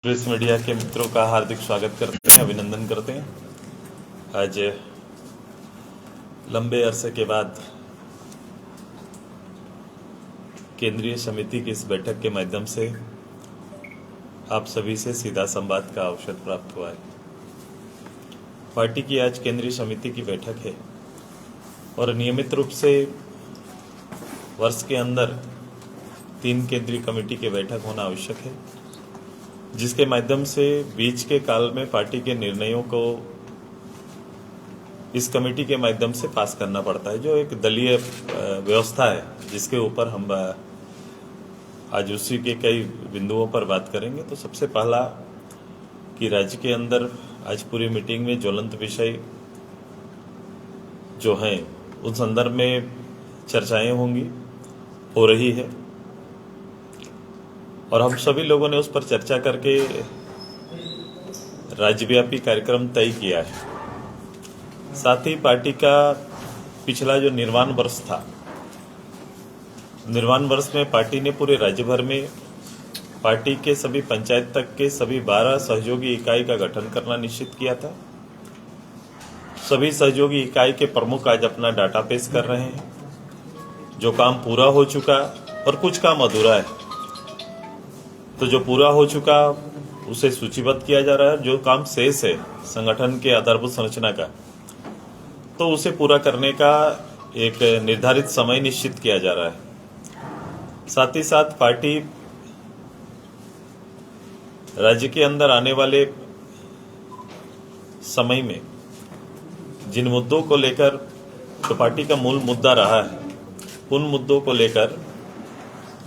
Press media के मित्रों का हार्दिक स्वागत करते हैं, अभिनंदन करते हैं। आज लंबे अरसे के बाद केंद्रीय समिति की इस बैठक के माध्यम से आप सभी से सीधा संवाद का अवसर प्राप्त हुआ है। पार्टी की आज केंद्रीय समिति की बैठक है और नियमित रूप से वर्ष के अंदर 3 केंद्रीय कमेटी की बैठक होना आवश्यक है, जिसके माध्यम से बीच के काल में पार्टी के निर्णयों को इस कमेटी के माध्यम से पास करना पड़ता है, जो एक दलीय व्यवस्था है, जिसके ऊपर हम आज उसी के कई बिंदुओं पर बात करेंगे। तो सबसे पहला कि राज्य के अंदर आज पूरी मीटिंग में ज्वलंत विषय जो हैं उन संदर्भ में चर्चाएं होंगी, हो रही है, और हम सभी लोगों ने उस पर चर्चा करके राज्यव्यापी कार्यक्रम तय किया है। साथ ही पार्टी का पिछला जो निर्माण वर्ष था, निर्माण वर्ष में पार्टी ने पूरे राज्य भर में पार्टी के सभी पंचायत तक के सभी 12 सहयोगी इकाई का गठन करना निश्चित किया था। सभी सहयोगी इकाई के प्रमुख आज अपना डाटा पेश कर रहे हैं, जो काम पूरा हो चुका और कुछ काम अधूरा है। तो जो पूरा हो चुका उसे सूचीबद्ध किया जा रहा है, जो काम शेष है संगठन के आधारभूत संरचना का, तो उसे पूरा करने का एक निर्धारित समय निश्चित किया जा रहा है। साथ ही साथ पार्टी राज्य के अंदर आने वाले समय में जिन मुद्दों को लेकर तो पार्टी का मूल मुद्दा रहा है, उन मुद्दों को लेकर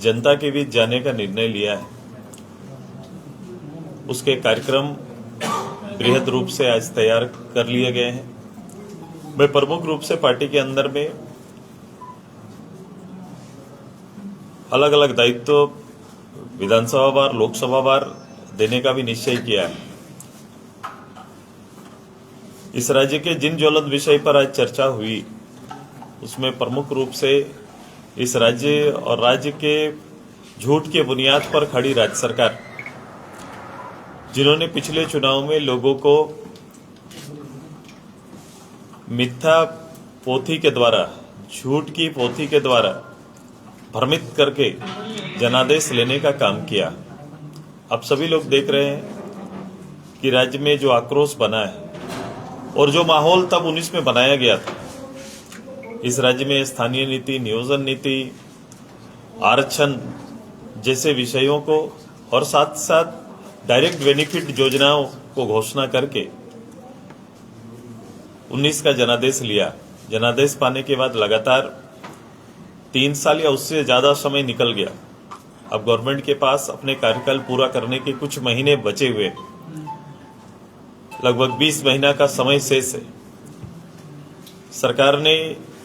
जनता के बीच जाने का निर्णय लिया है। उसके कार्यक्रम बृहद रूप से आज तैयार कर लिए गए हैं। मैं प्रमुख रूप से पार्टी के अंदर में अलग अलग दायित्व विधानसभा वार, लोकसभा वार देने का भी निश्चय किया है। इस राज्य के जिन ज्वलंत विषय पर आज चर्चा हुई, उसमें प्रमुख रूप से इस राज्य और राज्य के झूठ के बुनियाद पर खड़ी राज्य सरकार, जिन्होंने पिछले चुनाव में लोगों को मिथ्या पोथी के द्वारा, झूठ की पोथी के द्वारा भ्रमित करके जनादेश लेने का काम किया। अब सभी लोग देख रहे हैं कि राज्य में जो आक्रोश बना है और जो माहौल तब 19 में बनाया गया था, इस राज्य में स्थानीय नीति, नियोजन नीति, आरक्षण जैसे विषयों को और साथ साथ डायरेक्ट बेनिफिट योजनाओं को घोषणा करके 19 का जनादेश लिया। जनादेश पाने के बाद लगातार 3 साल या उससे ज्यादा समय निकल गया। अब गवर्नमेंट के पास अपने कार्यकाल पूरा करने के कुछ महीने बचे हुए, लगभग 20 महीना का समय शेष है। सरकार ने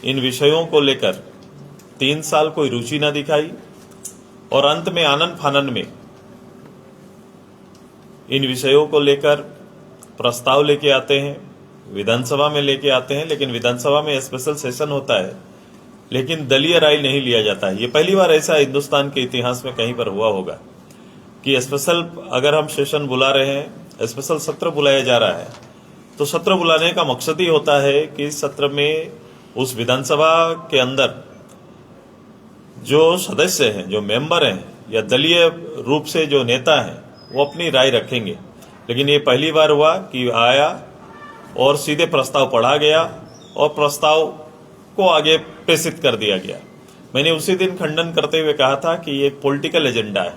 इन विषयों को लेकर 3 साल कोई रुचि न दिखाई और अंत में आनन फानन में इन विषयों को लेकर प्रस्ताव लेके आते हैं, विधानसभा में लेके आते हैं, लेकिन विधानसभा में स्पेशल सेशन होता है, लेकिन दलीय राय नहीं लिया जाता है। ये पहली बार ऐसा हिंदुस्तान के इतिहास में कहीं पर हुआ होगा कि स्पेशल, अगर हम सेशन बुला रहे हैं, स्पेशल सत्र बुलाया जा रहा है, तो सत्र बुलाने का मकसद ही होता है कि सत्र में उस विधानसभा के अंदर जो सदस्य हैं, जो मेंबर हैं, या दलीय रूप से जो नेता हैं, वो अपनी राय रखेंगे। लेकिन ये पहली बार हुआ कि आया और सीधे प्रस्ताव पढ़ा गया और प्रस्ताव को आगे प्रेषित कर दिया गया। मैंने उसी दिन खंडन करते हुए कहा था कि ये एक पॉलिटिकल एजेंडा है,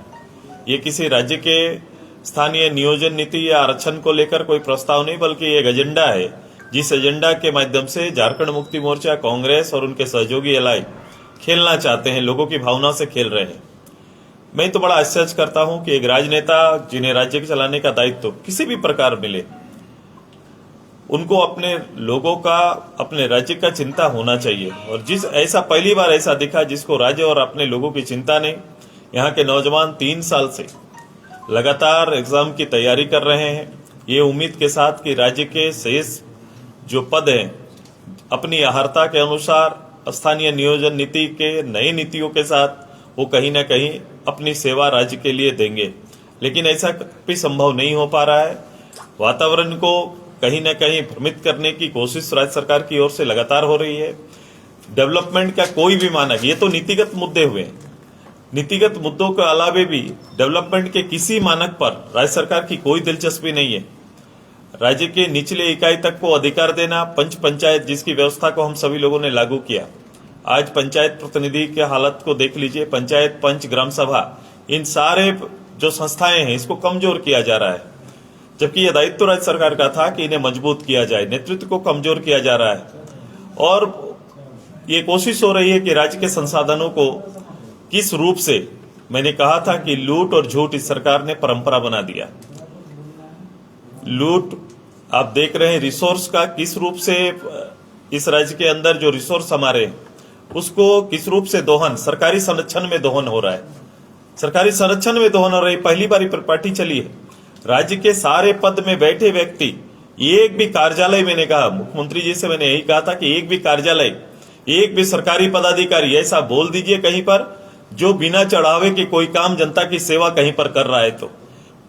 ये किसी राज्य के स्थानीय नियोजन नीति या आरक्षण को लेकर कोई प्रस्ताव नहीं, बल्कि एक एजेंडा है, जिस एजेंडा के माध्यम से झारखंड मुक्ति मोर्चा, कांग्रेस और उनके सहयोगी एलाई खेलना चाहते हैं, लोगों की भावना से खेल रहे हैं। मैं तो बड़ा आश्चर्य करता हूं कि एक राजनेता जिन्हें राज्य के चलाने का दायित्व किसी भी प्रकार मिले, उनको अपने लोगों का, अपने राज्य का चिंता होना चाहिए। और जिस ऐसा पहली बार ऐसा दिखा जिसको राज्य और अपने लोगों की चिंता नहीं। यहाँ के नौजवान 3 साल से लगातार एग्जाम की तैयारी कर रहे हैं, ये उम्मीद के साथ कि राज्य के शेष जो पद हैं अपनी अहर्ता के अनुसार स्थानीय नियोजन नीति के नई नीतियों के साथ वो कहीं ना कहीं अपनी सेवा राज्य के लिए देंगे। लेकिन ऐसा भी संभव नहीं हो पा रहा है। वातावरण को कहीं न कहीं भ्रमित करने की कोशिश राज्य सरकार की ओर से लगातार हो रही है। डेवलपमेंट का कोई भी मानक, ये तो नीतिगत मुद्दे हुए, नीतिगत मुद्दों के अलावे भी डेवलपमेंट के किसी मानक पर राज्य सरकार की कोई दिलचस्पी नहीं है। राज्य के निचले इकाई तक को अधिकार देना, पंच पंचायत जिसकी व्यवस्था को हम सभी लोगों ने लागू किया, आज पंचायत प्रतिनिधि के हालत को देख लीजिए। पंचायत, पंच, ग्राम सभा, इन सारे जो संस्थाएं हैं इसको कमजोर किया जा रहा है, जबकि यह दायित्व राज्य सरकार का था कि इन्हें मजबूत किया जाए। नेतृत्व को कमजोर किया जा रहा है और ये कोशिश हो रही है कि राज्य के संसाधनों को किस रूप से, मैंने कहा था कि लूट और झूठ इस सरकार ने परंपरा बना दिया। लूट आप देख रहे हैं, रिसोर्स का किस रूप से इस राज्य के अंदर जो रिसोर्स हमारे, उसको किस रूप से दोहन, सरकारी संरक्षण में दोहन हो रहा है। सरकारी संरक्षण में दोहन हो रही, पहली बार पार्टी चली है। राज्य के सारे पद में बैठे व्यक्ति, एक भी कार्यालय, मैंने कहा मुख्यमंत्री जी से मैंने यही कहा था कि एक भी कार्यालय, एक भी सरकारी पदाधिकारी ऐसा बोल दीजिए कहीं पर जो बिना चढ़ावे के कोई काम, जनता की सेवा कहीं पर कर रहा है, तो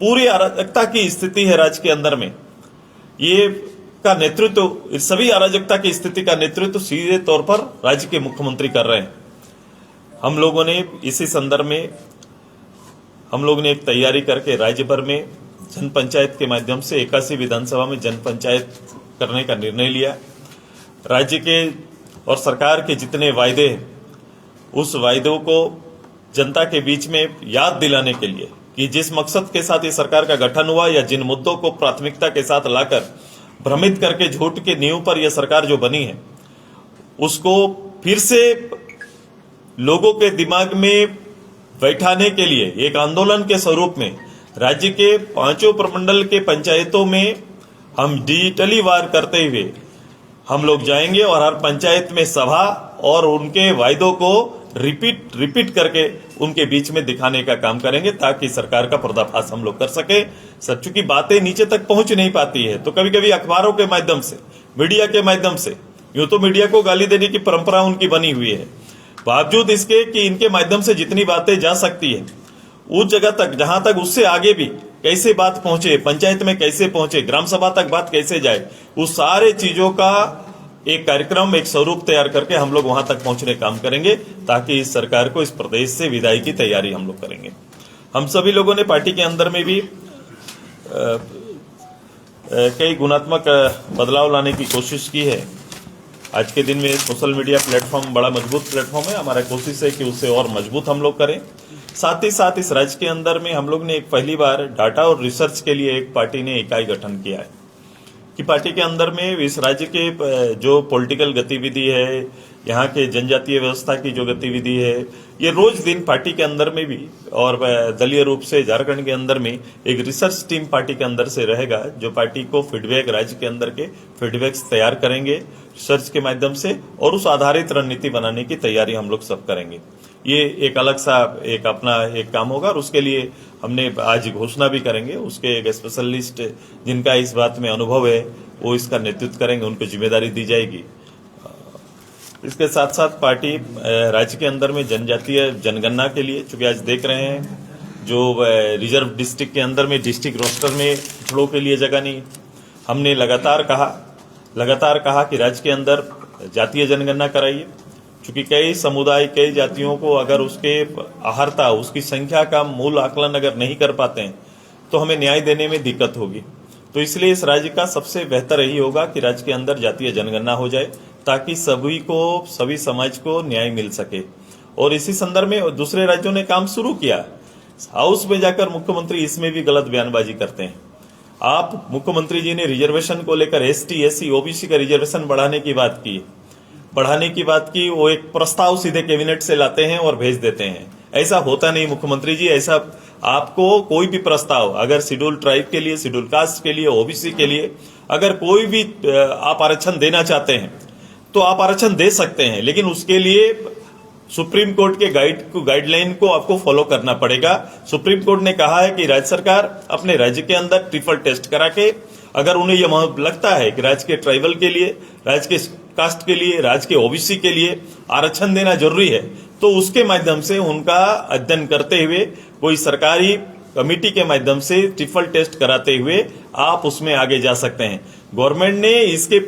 पूरी अराजकता की स्थिति है राज्य के अंदर में। ये का नेतृत्व, सभी अराजकता की स्थिति का नेतृत्व सीधे तौर पर राज्य के मुख्यमंत्री कर रहे हैं। हम लोगों ने इसी संदर्भ में हम लोगों ने एक तैयारी करके राज्य भर में जन पंचायत के माध्यम से 81 विधानसभा में जन पंचायत करने का निर्णय लिया। राज्य के और सरकार के जितने वायदे हैं, उस वायदों को जनता के बीच में याद दिलाने के लिए कि जिस मकसद के साथ ये सरकार का गठन हुआ, या जिन मुद्दों को प्राथमिकता के साथ लाकर भ्रमित करके झूठ के नींव पर यह सरकार जो बनी है, उसको फिर से लोगों के दिमाग में बैठाने के लिए एक आंदोलन के स्वरूप में राज्य के 5 प्रमंडल के पंचायतों में हम डिजिटली वार करते हुए हम लोग जाएंगे और हर पंचायत में सभा और उनके वायदों को रिपीट करके उनके बीच में दिखाने का काम करेंगे, ताकि सरकार का पर्दाफाश हम लोग कर सके। सब चूंकि बातें नीचे तक पहुंच नहीं पाती है, तो कभी कभी अखबारों के माध्यम से, मीडिया के माध्यम से, यूं तो मीडिया को गाली देने की परंपरा उनकी बनी हुई है, बावजूद इसके कि इनके माध्यम से जितनी बातें जा सकती है उस जगह तक, जहां तक उससे आगे भी कैसे बात पहुंचे, पंचायत में कैसे पहुंचे, ग्राम सभा तक बात कैसे जाए, उस सारे चीजों का एक कार्यक्रम, एक स्वरूप तैयार करके हम लोग वहां तक पहुंचने काम करेंगे, ताकि इस सरकार को इस प्रदेश से विदाई की तैयारी हम लोग करेंगे। हम सभी लोगों ने पार्टी के अंदर में भी कई गुणात्मक बदलाव लाने की कोशिश की है। आज के दिन में सोशल मीडिया प्लेटफॉर्म बड़ा मजबूत प्लेटफॉर्म है, हमारा कोशिश है कि उसे और मजबूत हम लोग करें। साथ ही साथ इस राज्य के अंदर में हम लोग ने एक पहली बार डाटा और रिसर्च के लिए एक पार्टी ने इकाई गठन किया है, कि पार्टी के अंदर में इस राज्य के जो पॉलिटिकल गतिविधि है, यहाँ के जनजातीय व्यवस्था की जो गतिविधि है, ये रोज दिन पार्टी के अंदर में भी और दलीय रूप से झारखंड के अंदर में एक रिसर्च टीम पार्टी के अंदर से रहेगा, जो पार्टी को फीडबैक, राज्य के अंदर के फीडबैक्स तैयार करेंगे रिसर्च के माध्यम से, और उस आधारित रणनीति बनाने की तैयारी हम लोग सब करेंगे। ये एक अलग सा एक अपना एक काम होगा, और उसके लिए हमने आज घोषणा भी करेंगे। उसके एक स्पेशलिस्ट जिनका इस बात में अनुभव है वो इसका नेतृत्व करेंगे, उनको जिम्मेदारी दी जाएगी। इसके साथ साथ पार्टी राज्य के अंदर में जनजातीय जनगणना के लिए, चूंकि आज देख रहे हैं जो रिजर्व डिस्ट्रिक्ट के अंदर में डिस्ट्रिक्ट रोस्टर में पिछड़ों के लिए जगह नहीं, हमने लगातार कहा कि राज्य के अंदर जातीय जनगणना कराइए, क्योंकि कई समुदाय, कई जातियों को अगर उसके आहर्ता, उसकी संख्या का मूल आकलन अगर नहीं कर पाते हैं तो हमें न्याय देने में दिक्कत होगी। तो इसलिए इस राज्य का सबसे बेहतर यही होगा कि राज्य के अंदर जातीय जनगणना हो जाए, ताकि सभी को, सभी समाज को न्याय मिल सके। और इसी संदर्भ में दूसरे राज्यों ने काम शुरू किया। हाउस में जाकर मुख्यमंत्री इसमें भी गलत बयानबाजी करते हैं। आप मुख्यमंत्री जी ने रिजर्वेशन को लेकर एसटी, एससी, ओबीसी का रिजर्वेशन बढ़ाने की बात की, वो एक प्रस्ताव सीधे कैबिनेट से लाते हैं और भेज देते हैं। ऐसा होता नहीं मुख्यमंत्री जी, ऐसा आपको कोई भी प्रस्ताव अगर शेड्यूल ट्राइब के लिए, शेड्यूल कास्ट के लिए, ओबीसी के लिए अगर कोई भी आप आरक्षण देना चाहते हैं तो आप आरक्षण दे सकते हैं, लेकिन उसके लिए सुप्रीम कोर्ट के गाइडलाइन को आपको फॉलो करना पड़ेगा। सुप्रीम कोर्ट ने कहा है कि राज्य सरकार अपने राज्य के अंदर ट्रिपल टेस्ट करा के, अगर उन्हें यह लगता है कि राज्य के ट्राइबल के लिए, राज्य के कास्ट के लिए, राज्य के ओबीसी के लिए आरक्षण देना जरूरी है, तो उसके माध्यम से उनका अध्ययन करते हुए कोई सरकारी कमेटी के माध्यम से ट्रिपल टेस्ट कराते हुए आप उसमें आगे जा सकते हैं। गवर्नमेंट ने इसके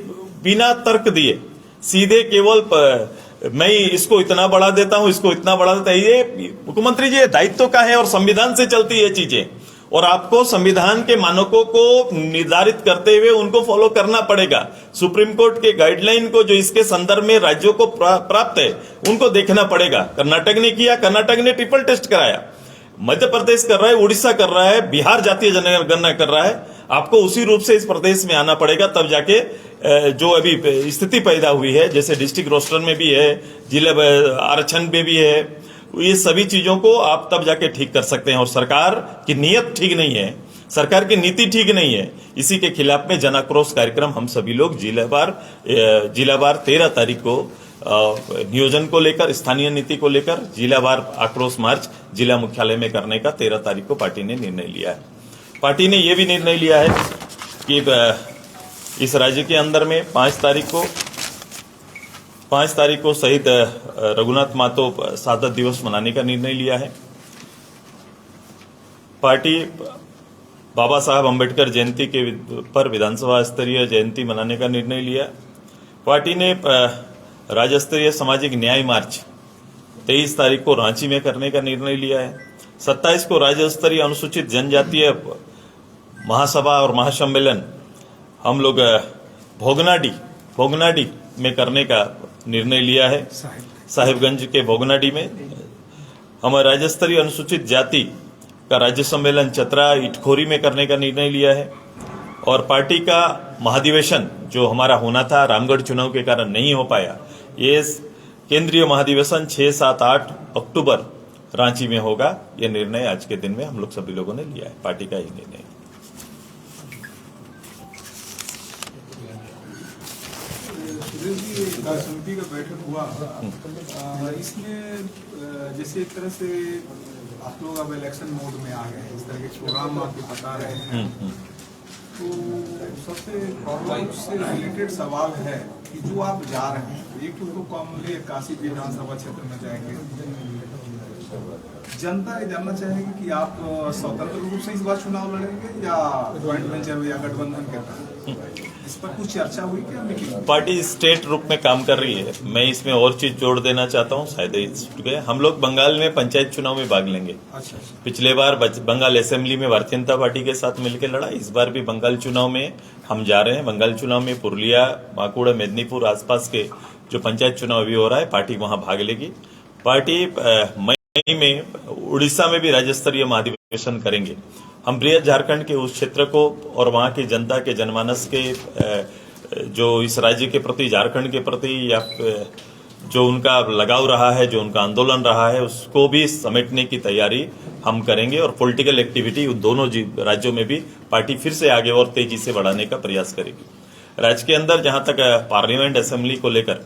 बिना तर्क दिए सीधे केवल मैं इसको इतना बढ़ा देता हूं, इसको इतना बढ़ा देता हूं, ये मुख्यमंत्री जी दायित्व का है और संविधान से चलती है चीजें, और आपको संविधान के मानकों को निर्धारित करते हुए उनको फॉलो करना पड़ेगा। सुप्रीम कोर्ट के गाइडलाइन को जो इसके संदर्भ में राज्यों को प्राप्त है उनको देखना पड़ेगा। कर्नाटक ने किया, कर्नाटक ने ट्रिपल टेस्ट कराया, मध्य प्रदेश कर रहा है, उड़ीसा कर रहा है, बिहार जातीय जनगणना कर रहा है। आपको उसी रूप से इस प्रदेश में आना पड़ेगा, तब जाके जो अभी स्थिति पैदा हुई है, जैसे डिस्ट्रिक्ट रोस्टर में भी है, जिला आरक्षण में भी है, ये सभी चीजों को आप तब जाके ठीक कर सकते हैं। और सरकार की नीयत ठीक नहीं है, सरकार की नीति ठीक नहीं है, इसी के खिलाफ में जन आक्रोश कार्यक्रम हम सभी लोग जिलावार 13 तारीख को नियोजन को लेकर, स्थानीय नीति को लेकर जिलावार आक्रोश मार्च जिला मुख्यालय में करने का 13 तारीख को पार्टी ने निर्णय लिया है। पार्टी ने यह भी निर्णय लिया है कि इस राज्य के अंदर में 5 तारीख को शहीद रघुनाथ महतो शहादत दिवस मनाने का निर्णय लिया है। पार्टी बाबा साहब अम्बेडकर जयंती के पर विधानसभा स्तरीय जयंती मनाने का निर्णय लिया। पार्टी ने राज्य स्तरीय सामाजिक न्याय मार्च 23 तारीख को रांची में करने का निर्णय लिया है। 27 को राज्य स्तरीय अनुसूचित जनजातीय महासभा और महासम्मेलन हम लोग भोगनाडी में करने का निर्णय लिया है। साहिबगंज के भोगनाडी में हम राज्य स्तरीय अनुसूचित जाति का राज्य सम्मेलन चतरा इटखोरी में करने का निर्णय लिया है। और पार्टी का महाधिवेशन जो हमारा होना था, रामगढ़ चुनाव के कारण नहीं हो पाया, ये केंद्रीय महाधिवेशन 6, 7, 8 अक्टूबर रांची में होगा। यह निर्णय आज के दिन में हम लोग सभी लोगों ने लिया है, पार्टी का ही निर्णय। समिति का बैठक हुआ, इसमें जैसे एक तरह से आप लोग अब इलेक्शन मोड में आ गए हैं, इस तरह के प्रोग्राम आप बता रहे हैं, तो सबसे प्रॉब्लम से रिलेटेड सवाल है कि जो आप जा रहे हैं, एक तो कॉमनली काशी विधानसभा क्षेत्र में जाएंगे, जनता ये जानना चाहेगी कि आप स्वतंत्र रूप से इस बार चुनाव लड़ेंगे या ज्वाइंट वेंचर या गठबंधन के तहत, इस पर कुछ चर्चा हुई क्या मीटिंग? पार्टी स्टेट रूप में काम कर रही है। मैं इसमें और चीज जोड़ देना चाहता हूँ, शायद हम लोग बंगाल में पंचायत चुनाव में भाग लेंगे। अच्छा। पिछले बार बंगाल असेंबली में भारतीय जनता पार्टी के साथ मिलकर लड़ा, इस बार भी बंगाल चुनाव में हम जा रहे हैं। बंगाल चुनाव में पुरुलिया, बांकुड़ा, मेदिनीपुर आसपास के जो पंचायत चुनाव अभी हो रहा है, पार्टी वहां भाग लेगी। पार्टी मई में उड़ीसा में भी राज्य स्तरीय महाधिवेशन करेंगे। हम बृहद झारखंड के उस क्षेत्र को और वहां की जनता के जनमानस के जो इस राज्य के प्रति, झारखंड के प्रति या जो उनका लगाव रहा है, जो उनका आंदोलन रहा है, उसको भी समेटने की तैयारी हम करेंगे। और पॉलिटिकल एक्टिविटी उन दोनों राज्यों में भी पार्टी फिर से आगे और तेजी से बढ़ाने का प्रयास करेगी। राज्य के अंदर जहां तक पार्लियामेंट असेंबली को लेकर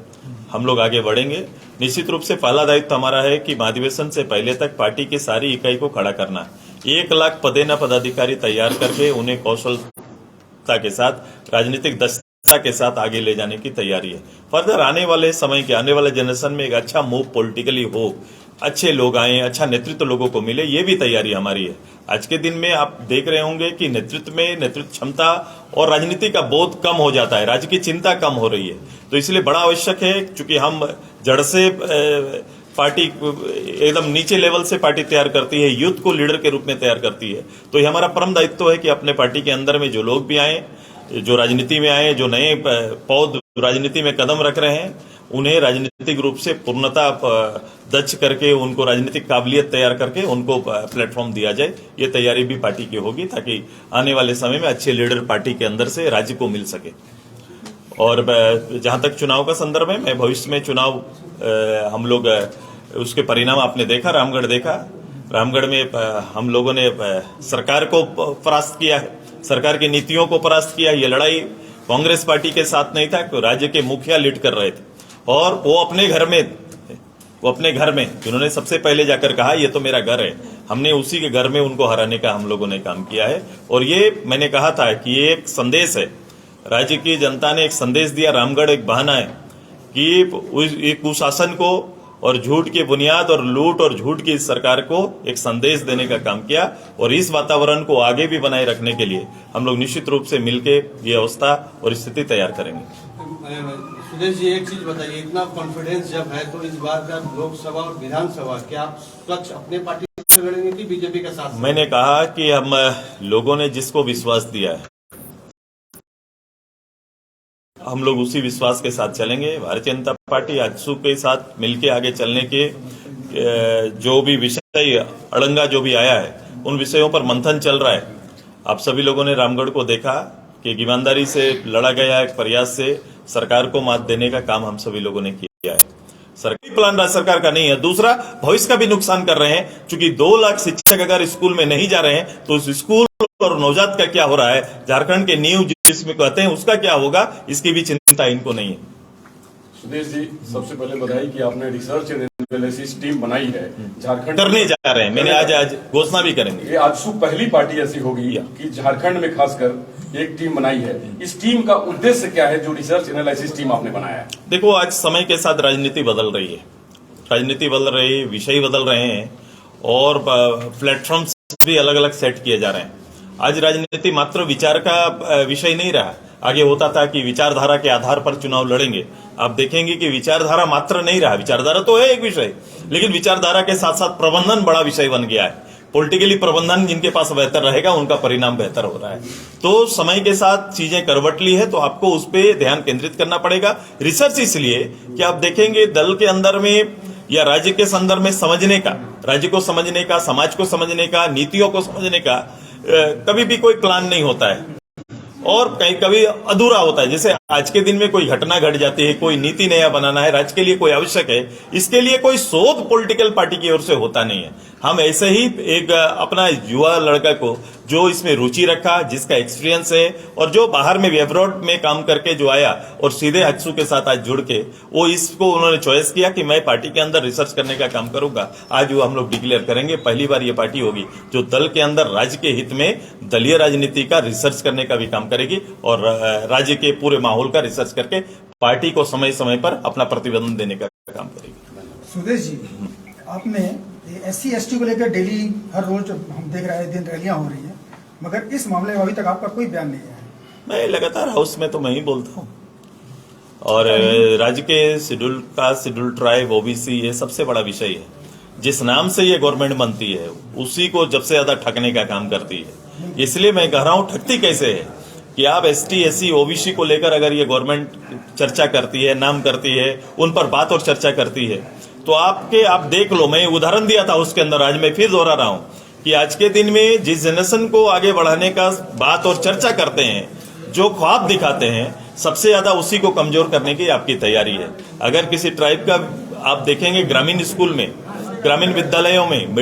हम लोग आगे बढ़ेंगे। निश्चित रूप से पहला दायित्व हमारा है कि महाधिवेशन से पहले तक पार्टी की सारी इकाई को खड़ा करना। 1 लाख पदेना पदाधिकारी तैयार करके उन्हें कौशलता के साथ, राजनीतिक दक्षता के साथ आगे ले जाने की तैयारी है। फर्दर आने वाले समय के, आने वाले जनरेशन में एक अच्छा मूव पॉलिटिकली हो, अच्छे लोग आए, अच्छा नेतृत्व लोगों को मिले, ये भी तैयारी हमारी है। आज के दिन में आप देख रहे होंगे कि नेतृत्व क्षमता और राजनीति का बोध कम हो जाता है, राज्य की चिंता कम हो रही है। तो इसलिए बड़ा आवश्यक है, क्योंकि हम जड़ से पार्टी एकदम नीचे लेवल से पार्टी तैयार करती है, यूथ को लीडर के रूप में तैयार करती है। तो ये हमारा परम दायित्व है कि अपने पार्टी के अंदर में जो लोग भी आए, जो राजनीति में आए, जो नए पौध राजनीति में कदम रख रहे हैं, उन्हें राजनीतिक रूप से पूर्णता दक्ष करके, उनको राजनीतिक काबिलियत तैयार करके उनको प्लेटफॉर्म दिया जाए। ये तैयारी भी पार्टी की होगी, ताकि आने वाले समय में अच्छे लीडर पार्टी के अंदर से राज्य को मिल सके। और जहां तक चुनाव का संदर्भ है, मैं भविष्य में चुनाव हम लोग उसके परिणाम आपने देखा, रामगढ़ देखा। रामगढ़ में हम लोगों ने सरकार को परास्त किया है, सरकार की नीतियों को परास्त किया। ये लड़ाई कांग्रेस पार्टी के साथ नहीं था, राज्य के मुखिया लीड कर रहे थे, और वो अपने घर में जिन्होंने सबसे पहले जाकर कहा ये तो मेरा घर है, हमने उसी के घर में उनको हराने का हम लोगों ने काम किया है। और ये मैंने कहा था कि ये एक संदेश है, राज्य की जनता ने एक संदेश दिया, रामगढ़ एक बहाना है कि कुशासन को और झूठ की बुनियाद और लूट और झूठ की इस सरकार को एक संदेश देने का काम किया। और इस वातावरण को आगे भी बनाए रखने के लिए हम लोग निश्चित रूप से मिलकर ये अवस्था और स्थिति तैयार करेंगे। सुदेश जी, एक चीज बताइए, इतना कॉन्फिडेंस जब है तो इस बार का लोकसभा और विधानसभा क्या आप स्वच्छ अपने पार्टी से लड़ेंगे कि बीजेपी के साथ? मैंने कहा कि हम लोगों ने जिसको विश्वास दिया है हम लोग उसी विश्वास के साथ चलेंगे। भारतीय जनता पार्टी आजसू के साथ मिलके आगे चलने के जो भी विषय अड़ंगा जो भी आया है उन विषयों पर मंथन चल रहा है। आप सभी लोगों ने रामगढ़ को देखा कि ईमानदारी से लड़ा गया एक प्रयास से सरकार को मात देने का काम हम सभी लोगों ने किया है। सरकारी प्लान राज्य सरकार का नहीं है। दूसरा, भविष्य का भी नुकसान कर रहे हैं, क्योंकि 2 लाख शिक्षक अगर स्कूल में नहीं जा रहे हैं तो उस स्कूल और नवजात का क्या हो रहा है, झारखंड के नींव जिसमें कहते हैं उसका क्या होगा, इसकी भी चिंता इनको नहीं है। सुदेश जी, सबसे पहले बधाई कि आपने रिसर्च एंड एनालिसिस टीम बनाई है झारखंड करने जा रहे हैं। मैंने आज घोषणा भी करेंगे। ये आजसू पहली पार्टी ऐसी होगी कि झारखंड में खासकर एक टीम बनाई है। इस टीम का उद्देश्य क्या है जो रिसर्च एनालिसिस टीम आपने बनाया है? देखो, आज समय के साथ राजनीति बदल रही है, राजनीति बदल रही है, विषय बदल रहे हैं और प्लेटफॉर्म भी अलग अलग सेट किए जा रहे हैं। आज राजनीति मात्र विचार का विषय नहीं रहा। आगे होता था कि विचारधारा के आधार पर चुनाव लड़ेंगे। आप देखेंगे कि विचारधारा मात्र नहीं रहा। विचारधारा तो है एक विषय, लेकिन विचारधारा के साथ साथ प्रबंधन बड़ा विषय बन गया है। पॉलिटिकली प्रबंधन जिनके पास बेहतर रहेगा उनका परिणाम बेहतर हो रहा है। तो समय के साथ चीजें करवट ली है तो आपको उस पर ध्यान केंद्रित करना पड़ेगा। रिसर्च इसलिए कि आप देखेंगे दल के अंदर में या राज्य के संदर्भ में समझने का, राज्य को समझने का, समाज को समझने का, नीतियों को समझने का कभी भी कोई प्लान नहीं होता है और कभी अधूरा होता है। जैसे आज के दिन में कोई घटना घट जाती है, कोई नीति नया बनाना है, राज्य के लिए कोई आवश्यक है, इसके लिए कोई शोध पॉलिटिकल पार्टी की ओर से होता नहीं है। हम ऐसे ही एक अपना युवा लड़का को जो इसमें रुचि रखा, जिसका एक्सपीरियंस है और जो बाहर में वेबरोड में काम करके जो आया और सीधे आजसू के साथ आज जुड़ के वो इसको उन्होंने चॉइस किया कि मैं पार्टी के अंदर रिसर्च करने का काम करूंगा। आज वो हम लोग डिक्लेयर करेंगे। पहली बार ये पार्टी होगी जो दल के अंदर राज्य के हित में दलीय राजनीति का रिसर्च करने का भी काम करेगी और राज्य के पूरे माहौल का रिसर्च करके पार्टी को समय समय पर अपना प्रतिवेदन देने का काम करेगी। सुदेश जी, आपने SC/ST को लेकर डेली हर रोज हम देख रहे हैं दिन रैलियां हो रही है, मगर इस मामले में अभी तक आपका कोई बयान नहीं है। मैं लगातार हाउस में तो मैं ही बोलता हूँ और राज्य के schedule caste, schedule tribe, OBC ये सबसे बड़ा विषय है। जिस नाम से ये गवर्नमेंट बनती है उसी को सबसे ज्यादा ठगने का काम करती है। इसलिए मैं कह रहा हूँ ठगती कैसे है कि आप ST, SC, OBC को लेकर अगर ये गवर्नमेंट चर्चा करती है, नाम करती है, उन पर बात और चर्चा करती है तो आप देख लो। मैं उदाहरण दिया था उसके अंदर, आज मैं फिर दोहरा रहा हूँ कि आज के दिन में जिस जनरेशन को आगे बढ़ाने का बात और चर्चा करते हैं, जो ख्वाब दिखाते हैं, सबसे ज्यादा उसी को कमजोर करने की आपकी तैयारी है। अगर किसी ट्राइब का आप देखेंगे ग्रामीण स्कूल में, ग्रामीण विद्यालयों में,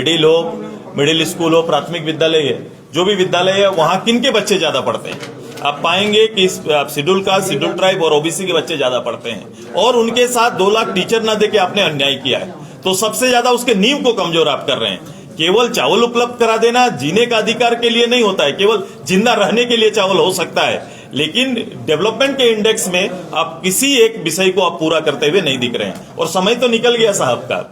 मिडिल स्कूल हो, प्राथमिक विद्यालय है, जो भी विद्यालय है वहां किन के बच्चे ज्यादा पढ़ते हैं? आप पाएंगे कि शेड्यूल कास्ट, शेड्यूल ट्राइब और OBC के बच्चे ज्यादा पढ़ते हैं और उनके साथ 2 लाख टीचर ना देके आपने अन्याय किया है। तो सबसे ज्यादा उसके नींव को कमजोर आप कर रहे हैं। केवल चावल उपलब्ध करा देना जीने का अधिकार के लिए नहीं होता है, केवल जिंदा रहने के लिए चावल हो सकता है, लेकिन डेवलपमेंट के इंडेक्स में आप किसी एक विषय को आप पूरा करते हुए नहीं दिख रहे हैं और समय तो निकल गया साहब का।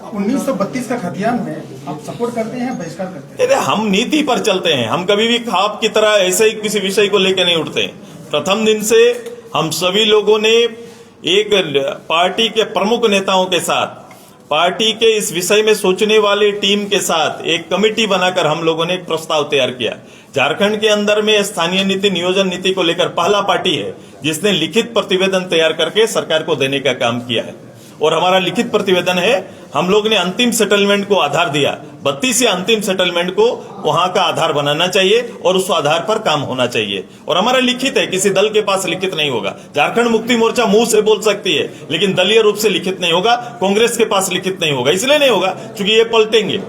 1932 का खतियान में आप सपोर्ट करते हैं, बहिष्कार करते हैं? हम नीति पर चलते हैं। हम कभी भी ख्वाब की तरह ऐसे ही किसी विषय को लेकर नहीं उठते। प्रथम दिन से हम सभी लोगों ने एक पार्टी के प्रमुख नेताओं के साथ, पार्टी के इस विषय में सोचने वाली टीम के साथ एक कमेटी बनाकर हम लोगों ने एक प्रस्ताव तैयार किया। झारखंड के अंदर में स्थानीय नीति, नियोजन नीति को लेकर पहला पार्टी है जिसने लिखित प्रतिवेदन तैयार करके सरकार को देने का काम किया है और हमारा लिखित प्रतिवेदन है। हम लोग ने अंतिम सेटलमेंट को आधार दिया। 32 या अंतिम सेटलमेंट को वहां का आधार बनाना चाहिए और उस आधार पर काम होना चाहिए और हमारा लिखित है, किसी दल के पास लिखित नहीं होगा। झारखंड मुक्ति मोर्चा मुंह से बोल सकती है लेकिन दलीय रूप से लिखित नहीं होगा। कांग्रेस के पास लिखित नहीं होगा, इसलिए नहीं होगा क्योंकि ये पलटेंगे,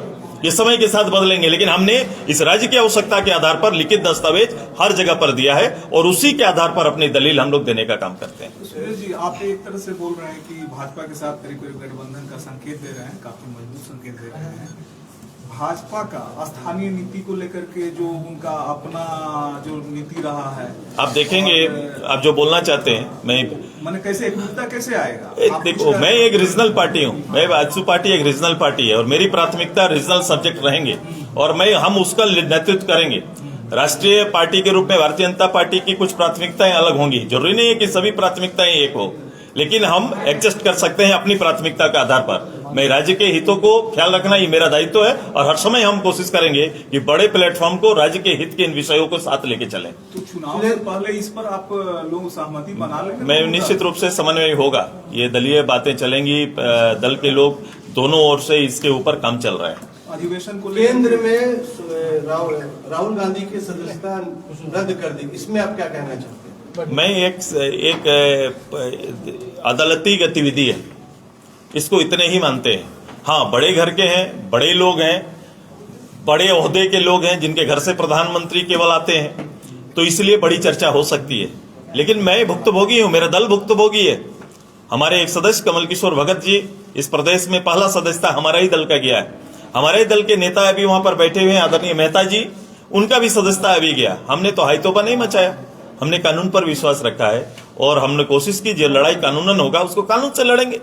ये समय के साथ बदलेंगे। लेकिन हमने इस राज्य की आवश्यकता के आधार पर लिखित दस्तावेज हर जगह पर दिया है और उसी के आधार पर अपनी दलील हम लोग देने का काम करते हैं। सुरेश जी, आप एक तरह से बोल रहे हैं कि भाजपा के साथ करीब करीब गठबंधन का संकेत दे रहे हैं, काफी मजबूत संकेत दे रहे हैं। भाजपा का स्थानीय नीति को लेकर के जो उनका अपना जो नीति रहा है, आप देखेंगे, आप जो बोलना चाहते हैं, मैं मैंने कैसे एकजुटता कैसे आएगा? एक आप देखो, कुछ- मैं एक रीजनल पार्टी हूँ, मैं आजसू पार्टी एक रीजनल पार्टी है और मेरी प्राथमिकता रीजनल सब्जेक्ट रहेंगे और हम उसका नेतृत्व करेंगे। राष्ट्रीय पार्टी के रूप में भारतीय जनता पार्टी की कुछ प्राथमिकताएं अलग होंगी, जरूरी नहीं है कि सभी प्राथमिकताएं एक हो, लेकिन हम एडजस्ट कर सकते हैं अपनी प्राथमिकता के आधार पर। मैं राज्य के हितों को ख्याल रखना ये मेरा दायित्व है और हर समय हम कोशिश करेंगे कि बड़े प्लेटफॉर्म को राज्य के हित के इन विषयों को साथ लेके चलें। तो चुनाव से पहले इस पर आप लोग सहमति बना लेंगे? मैं निश्चित रूप से समन्वय होगा, ये दलीय बातें चलेंगी, दल के लोग दोनों ओर से इसके ऊपर काम चल रहा है। अधिवेशन को लेकर केंद्र में राहुल गांधी की सदस्यता रद्द कर दी, इसमें आप क्या कहना चाहते हैं? मैं एक अदालती गतिविधि है, इसको इतने ही मानते हैं। हाँ, बड़े घर के हैं, बड़े लोग हैं, बड़े ओहदे के लोग हैं जिनके घर से प्रधानमंत्री केवल आते हैं, तो इसलिए बड़ी चर्चा हो सकती है। लेकिन मैं भुक्तभोगी हूं, मेरा दल भुक्तभोगी है। हमारे एक सदस्य कमल किशोर भगत जी, इस प्रदेश में पहला सदस्यता हमारा ही दल का गया है। हमारे दल के नेता अभी वहां पर बैठे हुए हैं, आदरणीय मेहता जी, उनका भी सदस्यता अभी गया। हमने तो हाईतोबा नहीं मचाया, हमने कानून पर विश्वास रखा है और हमने कोशिश की जो लड़ाई कानूनन होगा उसको कानून से लड़ेंगे।